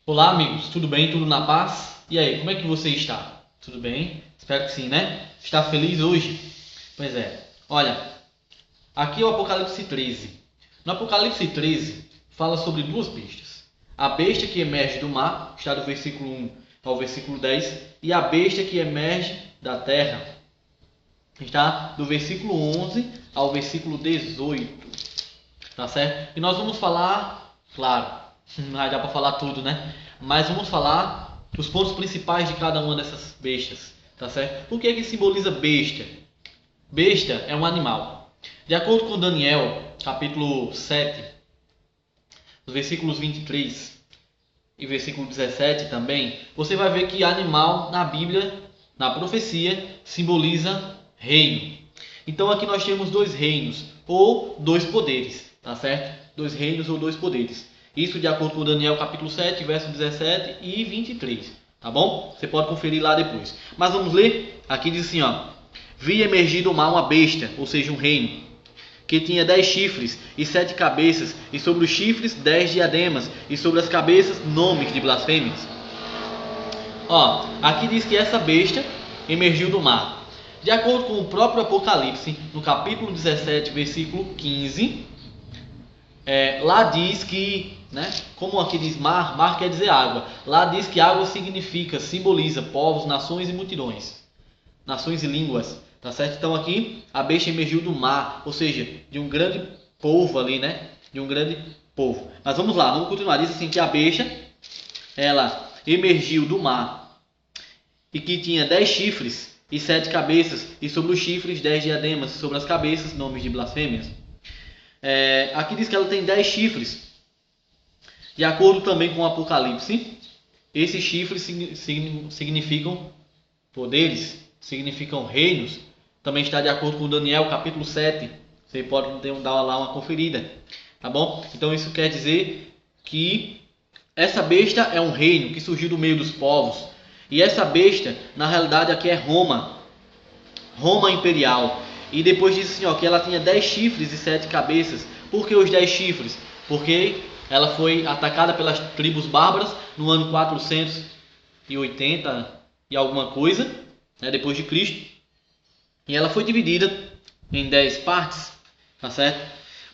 Olá, amigos, tudo bem? Tudo na paz? E aí, como é que você está? Tudo bem? Espero que sim, né? Está feliz hoje? Pois é. Olha, aqui é o Apocalipse 13. No Apocalipse 13, fala sobre duas bestas. A besta que emerge do mar, está do versículo 1 ao versículo 10, e a besta que emerge da terra, está do versículo 11 ao versículo 18. Tá certo? E nós vamos falar, claro, não vai dar para falar tudo, né? Mas vamos falar os pontos principais de cada uma dessas bestas, tá certo? O que é que simboliza besta? Besta é um animal. De acordo com Daniel, capítulo 7, os versículos 23 e versículo 17 também, você vai ver que animal na Bíblia, na profecia, simboliza reino. Então aqui nós temos dois reinos ou dois poderes. Tá certo? Dois reinos ou dois poderes. Isso de acordo com Daniel capítulo 7, verso 17 e 23. Tá bom? Você pode conferir lá depois. Mas vamos ler? Aqui diz assim, ó. Vi emergir do mar uma besta, ou seja, um reino, que tinha 10 chifres e 7 cabeças, e sobre os chifres 10 diademas, e sobre as cabeças nomes de blasfêmias. Ó, aqui diz que essa besta emergiu do mar. De acordo com o próprio Apocalipse, no capítulo 17, versículo 15... lá diz que, né, como aqui diz mar, mar quer dizer água. Lá diz que água significa, simboliza povos, nações e multidões. Nações e línguas, tá certo? Então aqui a besta emergiu do mar, ou seja, de um grande povo ali, né? De um grande povo. Mas vamos lá, vamos continuar. Diz assim que a besta, ela emergiu do mar e que tinha 10 chifres e 7 cabeças, e sobre os chifres 10 diademas, e sobre as cabeças nomes de blasfêmias. Aqui diz que ela tem 10 chifres. De acordo também com o Apocalipse, esses chifres significam poderes, significam reinos. Também está de acordo com Daniel capítulo 7. Você pode dar lá uma conferida. Tá bom? Então isso quer dizer que essa besta é um reino que surgiu do meio dos povos. E essa besta, na realidade, aqui é Roma. Roma imperial. E depois diz assim, ó, que ela tinha 10 chifres e 7 cabeças. Por que os 10 chifres? Porque ela foi atacada pelas tribos bárbaras no ano 480 e alguma coisa, né, depois de Cristo. E ela foi dividida em 10 partes, tá certo?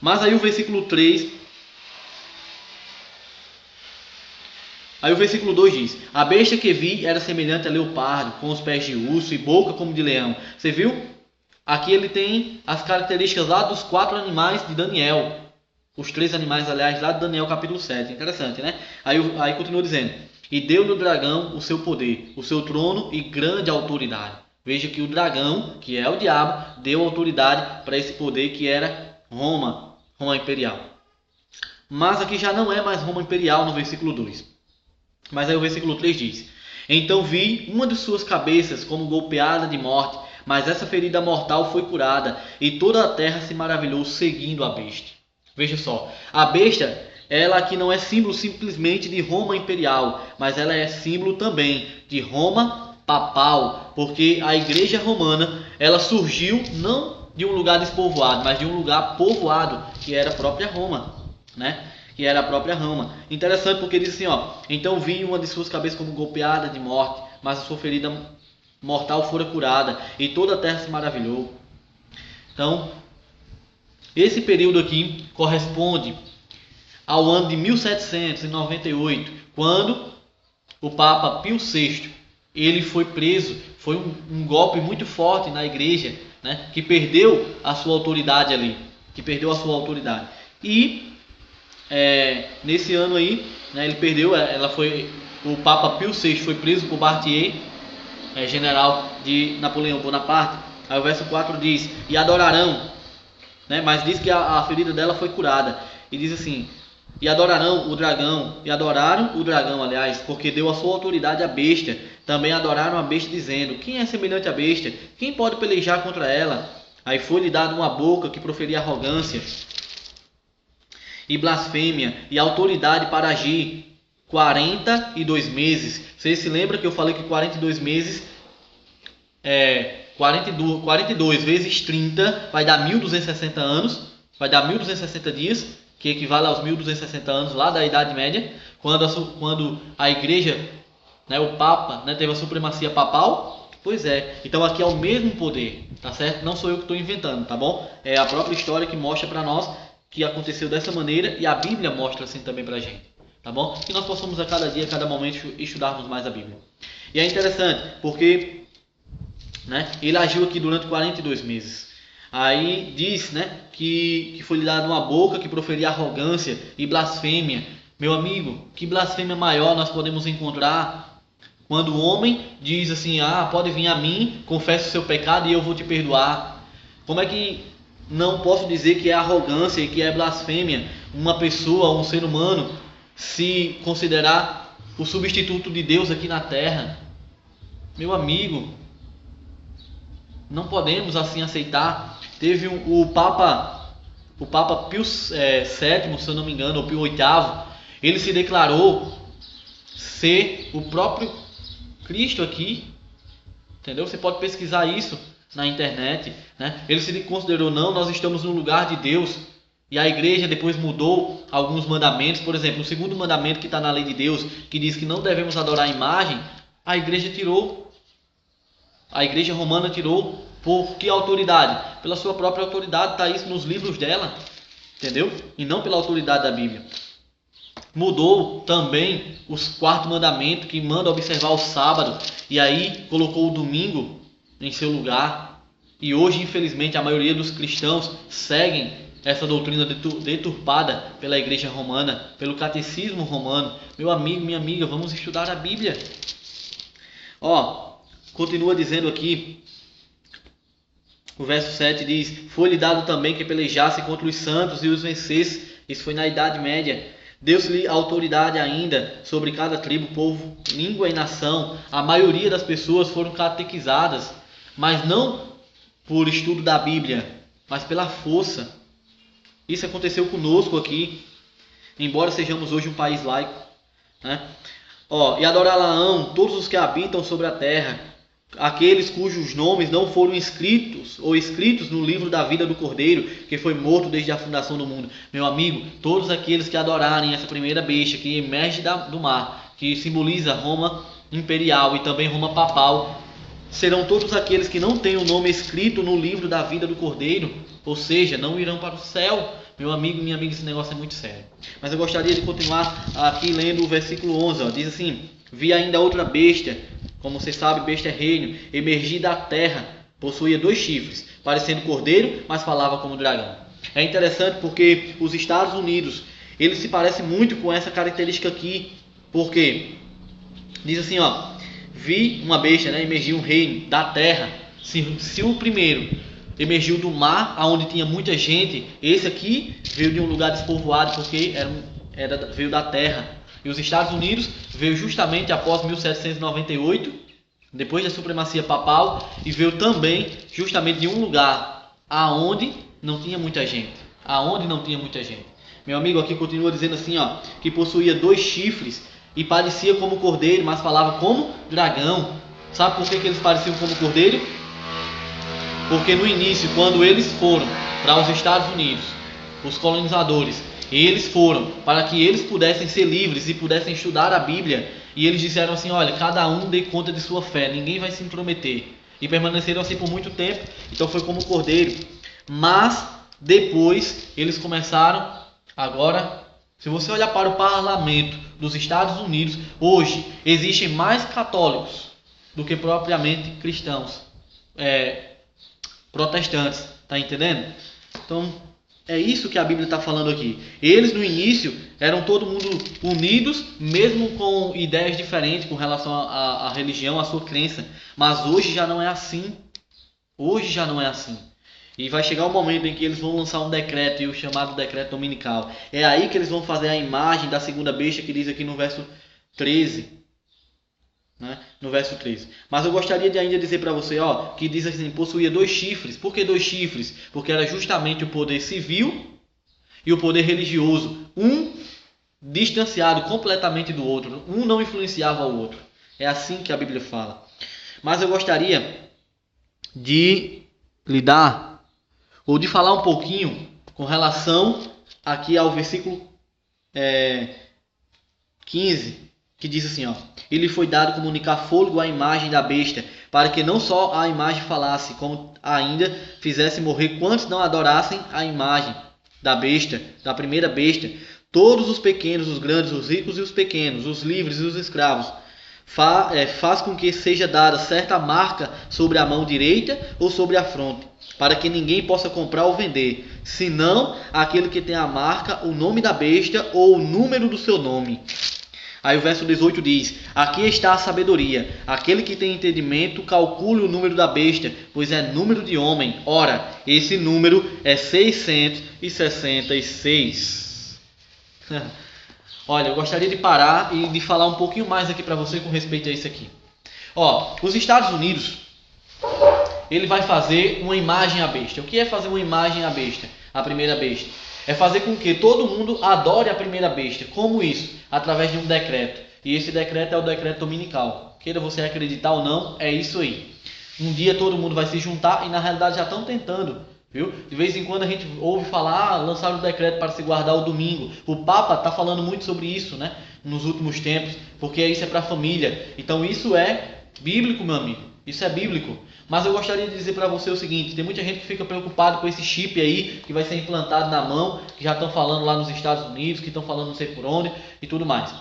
Mas aí o versículo 3... Aí o versículo 2 diz: a besta que vi era semelhante a leopardo, com os pés de urso e boca como de leão. Você viu? Aqui ele tem as características lá dos 4 animais de Daniel. Os 3 animais, aliás, lá de Daniel capítulo 7. Interessante, né? Aí continua dizendo: e deu-lhe o dragão o seu poder, o seu trono e grande autoridade. Veja que o dragão, que é o diabo, deu autoridade para esse poder que era Roma, Roma imperial. Mas aqui já não é mais Roma imperial no versículo 2. Mas aí o versículo 3 diz: então vi uma de suas cabeças como golpeada de morte, mas essa ferida mortal foi curada, e toda a terra se maravilhou seguindo a besta. Veja só, a besta, ela aqui não é símbolo simplesmente de Roma imperial, mas ela é símbolo também de Roma papal, porque a igreja romana, ela surgiu não de um lugar despovoado, mas de um lugar povoado, que era a própria Roma, né? Que era a própria Roma. Interessante porque diz assim, ó: então vi uma de suas cabeças como golpeada de morte, mas a sua ferida mortal fora curada, e toda a terra se maravilhou. Então, esse período aqui corresponde ao ano de 1798, quando o Papa Pio VI, ele foi preso. Foi um golpe muito forte na igreja, né, que perdeu a sua autoridade ali, E nesse ano aí, né, ele perdeu. O Papa Pio VI foi preso por Barthier, general de Napoleão Bonaparte. Aí o verso 4 diz: e adorarão, né, mas diz que a ferida dela foi curada. E diz assim: e adorarão o dragão, e adoraram o dragão, aliás, porque deu a sua autoridade à besta. Também adoraram a besta, dizendo: quem é semelhante à besta? Quem pode pelejar contra ela? Aí foi-lhe dado uma boca que proferia arrogância e blasfêmia, e autoridade para agir 42 meses. Você se lembra que eu falei que 42 meses 42 vezes 30 vai dar 1260 anos, vai dar 1260 dias, que equivale aos 1260 anos lá da Idade Média. quando a igreja, né, o Papa, né, teve a supremacia papal? Pois é. Então aqui é o mesmo poder, tá certo? Não sou eu que estou inventando, tá bom? É a própria história que mostra para nós que aconteceu dessa maneira e a Bíblia mostra assim também para a gente, tá bom? Que nós possamos a cada dia, a cada momento estudarmos mais a Bíblia. E é interessante porque, né, ele agiu aqui durante 42 meses. Aí diz, né, que foi lhe dado uma boca que proferia arrogância e blasfêmia. Meu amigo, que blasfêmia maior nós podemos encontrar quando o homem diz assim: ah, pode vir a mim, confesse o seu pecado e eu vou te perdoar. Como é que não posso dizer que é arrogância e que é blasfêmia uma pessoa, um ser humano, se considerar o substituto de Deus aqui na terra? Meu amigo, não podemos assim aceitar. Teve o Papa Pio VII, se eu não me engano, ou Pio VIII, ele se declarou ser o próprio Cristo aqui, entendeu? Você pode pesquisar isso na internet, né? Ele se considerou: não, nós estamos no lugar de Deus. E a igreja depois mudou alguns mandamentos. Por exemplo, o segundo mandamento que está na lei de Deus, que diz que não devemos adorar a imagem, a igreja tirou. A igreja romana tirou. Por que autoridade? Pela sua própria autoridade, está isso nos livros dela, entendeu? E não pela autoridade da Bíblia. Mudou também o quarto mandamento, que manda observar o sábado, e aí colocou o domingo em seu lugar. E hoje, infelizmente, a maioria dos cristãos seguem essa doutrina deturpada pela igreja romana, pelo catecismo romano. Meu amigo, minha amiga, vamos estudar a Bíblia. Continua dizendo aqui, o verso 7 diz: foi-lhe dado também que pelejasse contra os santos e os vencesse. Isso foi na Idade Média. Deu-se-lhe autoridade ainda sobre cada tribo, povo, língua e nação. A maioria das pessoas foram catequizadas, mas não por estudo da Bíblia, mas pela força. Isso aconteceu conosco aqui, embora sejamos hoje um país laico, né? E adorá-la-ão todos os que habitam sobre a terra, aqueles cujos nomes não foram escritos no livro da vida do Cordeiro, que foi morto desde a fundação do mundo. Meu amigo, todos aqueles que adorarem essa primeira besta que emerge do mar, que simboliza Roma imperial e também Roma papal, serão todos aqueles que não têm o nome escrito no livro da vida do Cordeiro, ou seja, não irão para o céu. Meu amigo, minha amiga, esse negócio é muito sério. Mas eu gostaria de continuar aqui lendo o versículo 11. Diz assim: vi ainda outra besta, como você sabe, besta é reino, emergir da terra, possuía 2 chifres, parecendo cordeiro, mas falava como dragão. É interessante porque os Estados Unidos, ele se parece muito com essa característica aqui, porque diz assim, vi uma besta, né, emergiu um reino da terra. Se o primeiro emergiu do mar, onde tinha muita gente, esse aqui veio de um lugar despovoado, porque veio da terra. E os Estados Unidos veio justamente após 1798, depois da supremacia papal, e veio também justamente de um lugar aonde não tinha muita gente. Meu amigo aqui continua dizendo assim, que possuía 2 chifres e parecia como cordeiro, mas falava como dragão. Sabe por que eles pareciam como cordeiro? Porque no início, quando eles foram para os Estados Unidos, os colonizadores, eles foram para que eles pudessem ser livres e pudessem estudar a Bíblia. E eles disseram assim: olha, cada um dê conta de sua fé, ninguém vai se intrometer. E permaneceram assim por muito tempo. Então foi como cordeiro. Mas depois eles começaram. Agora, se você olhar para o parlamento dos Estados Unidos, hoje existem mais católicos do que propriamente cristãos, protestantes. Tá entendendo? Então é isso que a Bíblia está falando aqui. Eles no início eram todo mundo unidos, mesmo com ideias diferentes com relação à religião, à sua crença. Mas hoje já não é assim. E vai chegar o momento em que eles vão lançar um decreto, e o chamado decreto dominical. É aí que eles vão fazer a imagem da segunda besta, que diz aqui no verso 13. Né? No verso 13. Mas eu gostaria de ainda dizer para você, que diz assim: possuía 2 chifres. Por que 2 chifres? Porque era justamente o poder civil e o poder religioso, um distanciado completamente do outro, um não influenciava o outro. É assim que a Bíblia fala. Mas eu gostaria de de falar um pouquinho com relação aqui ao versículo 15, que diz assim, ó: E lhe foi dado comunicar fôlego à imagem da besta, para que não só a imagem falasse, como ainda fizesse morrer quantos não adorassem a imagem da besta, da primeira besta, todos os pequenos, os grandes, os ricos e os pequenos, os livres e os escravos. Faz com que seja dada certa marca sobre a mão direita ou sobre a fronte, para que ninguém possa comprar ou vender, senão aquele que tem a marca, o nome da besta ou o número do seu nome. Aí o verso 18 diz: Aqui está a sabedoria. Aquele que tem entendimento, calcule o número da besta, pois é número de homem. Ora, esse número é 666. Olha, eu gostaria de parar e de falar um pouquinho mais aqui para você com respeito a isso aqui. Ó, os Estados Unidos, ele vai fazer uma imagem à besta. O que é fazer uma imagem à besta? A primeira besta. É fazer com que todo mundo adore a primeira besta. Como isso? Através de um decreto. E esse decreto é o decreto dominical. Queira você acreditar ou não, é isso aí. Um dia todo mundo vai se juntar e na realidade já estão tentando. Viu? De vez em quando a gente ouve falar, lançaram um decreto para se guardar o domingo. O Papa está falando muito sobre isso, né? Nos últimos tempos, porque isso é para a família. Então isso é bíblico, meu amigo. Isso é bíblico. Mas eu gostaria de dizer para você o seguinte: tem muita gente que fica preocupado com esse chip aí que vai ser implantado na mão, que já estão falando lá nos Estados Unidos, que estão falando não sei por onde e tudo mais.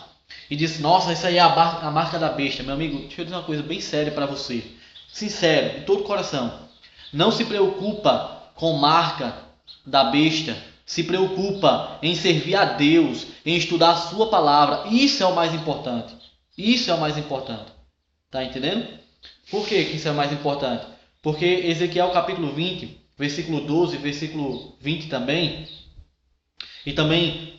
E diz: nossa, isso aí é a marca da besta. Meu amigo, deixa eu dizer uma coisa bem séria para você. Sincero, de todo o coração. Não se preocupa com marca da besta. Se preocupa em servir a Deus, em estudar a sua palavra. Isso é o mais importante. Isso é o mais importante. Tá entendendo? Por que isso é mais importante? Porque Ezequiel capítulo 20, versículo 12, versículo 20 também, e também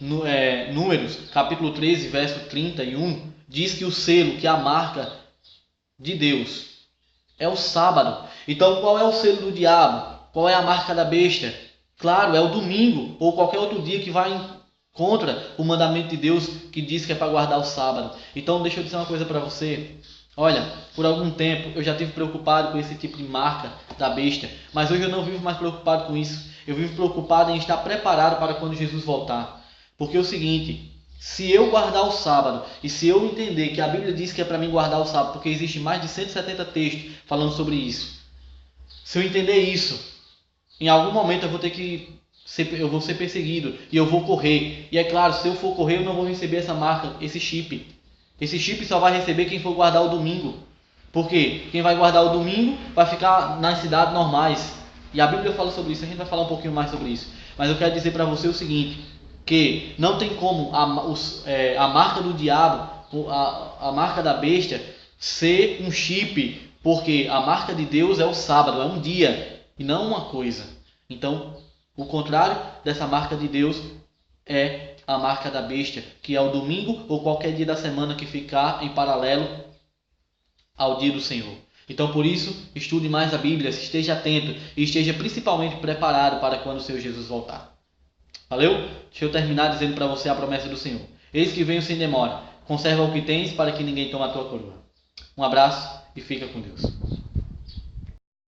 Números capítulo 13, verso 31, diz que o selo, que é a marca de Deus, é o sábado. Então qual é o selo do diabo? Qual é a marca da besta? Claro, é o domingo ou qualquer outro dia que vai contra o mandamento de Deus que diz que é para guardar o sábado. Então deixa eu dizer uma coisa para você. Olha, por algum tempo eu já estive preocupado com esse tipo de marca da besta, mas hoje eu não vivo mais preocupado com isso. Eu vivo preocupado em estar preparado para quando Jesus voltar. Porque é o seguinte: se eu guardar o sábado e se eu entender que a Bíblia diz que é para mim guardar o sábado, porque existe mais de 170 textos falando sobre isso. Se eu entender isso, em algum momento eu vou ser perseguido e eu vou correr. E é claro, se eu for correr eu não vou receber essa marca, esse chip. Esse chip só vai receber quem for guardar o domingo. Por quê? Quem vai guardar o domingo vai ficar nas cidades normais. E a Bíblia fala sobre isso, a gente vai falar um pouquinho mais sobre isso. Mas eu quero dizer para você o seguinte: que não tem como a marca do diabo, a marca da besta, ser um chip. Porque a marca de Deus é o sábado, é um dia e não uma coisa. Então, o contrário dessa marca de Deus é a marca da besta, que é o domingo ou qualquer dia da semana que ficar em paralelo ao dia do Senhor. Então, por isso, estude mais a Bíblia, esteja atento e esteja principalmente preparado para quando o Senhor Jesus voltar. Valeu? Deixa eu terminar dizendo para você a promessa do Senhor: Eis que venho sem demora, conserva o que tens para que ninguém tome a tua coroa. Um abraço e fica com Deus.